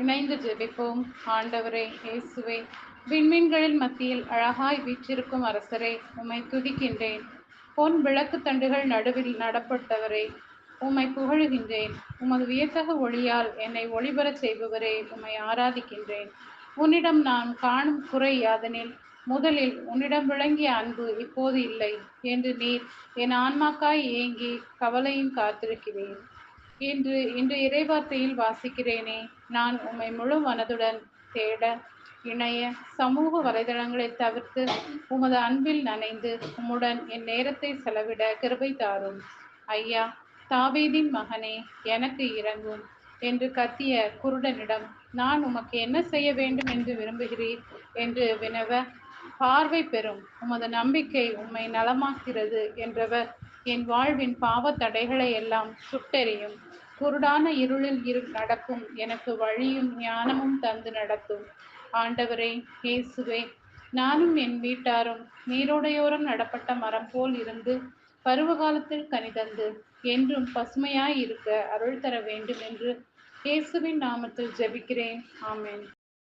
இணைந்து ஜெபிப்போம். ஆண்டவரே இயேசுவே, விண்மீன்களின் மத்தியில் அழகாய் வீற்றிருக்கும் அரசரே, உம்மை துதிக்கின்றேன். பொன் விளக்கு தண்டுகள் நடுவில் நடப்பட்டவரே, உம்மை புகழுகின்றேன். உமது வியத்தகு ஒளியால் என்னை ஒளிபரச் செய்பவரே, உம்மை ஆராதிக்கின்றேன். உன்னிடம் நான் காணும் குறை யாதெனில், முதலில் உன்னிடம் விளங்கிய அன்பு இப்போது இல்லை என்று நீர் என் ஆன்மாக்காய் ஏங்கி கவலையும் காத்திருக்கிறேன் இன்று இறைவார்த்தையில் வாசிக்கிறேனே. நான் உம்மை முழு மனதுடன் தேட இணைய சமூக வலைதளங்களை தவிர்த்து உமது அன்பில் நனைந்து உம்முடன் என் நேரத்தை செலவிட கிருபை தாரும். ஐயா, தாவீதின் மகனே, எனக்கு இறங்கும் என்று கத்திய குருடனிடம் நான் உமக்கு என்ன செய்ய வேண்டும் என்று விரும்புகிறீர் என்று வினவ, பார்வை பெறும், உமது நம்பிக்கை உம்மை நலமாக்கிறது என்றவர் என் வாழ்வின் பாவ தடைகளை எல்லாம் சுட்டெறியும். குருடான இருளில் நடக்கும் எனக்கு வழியும் ஞானமும் தந்து நடத்தும். ஆண்டவரே இயேசுவே, நானும் என் வீட்டாரும் நீரோடையோரம் நடப்பட்ட மரம் போல் இருந்து பருவகாலத்தில் கனிதந்து என்றும் பசுமையாய் இருக்க அருள் தர வேண்டும் என்று இயேசுவின் நாமத்தில் ஜெபிக்கிறேன். ஆமென்.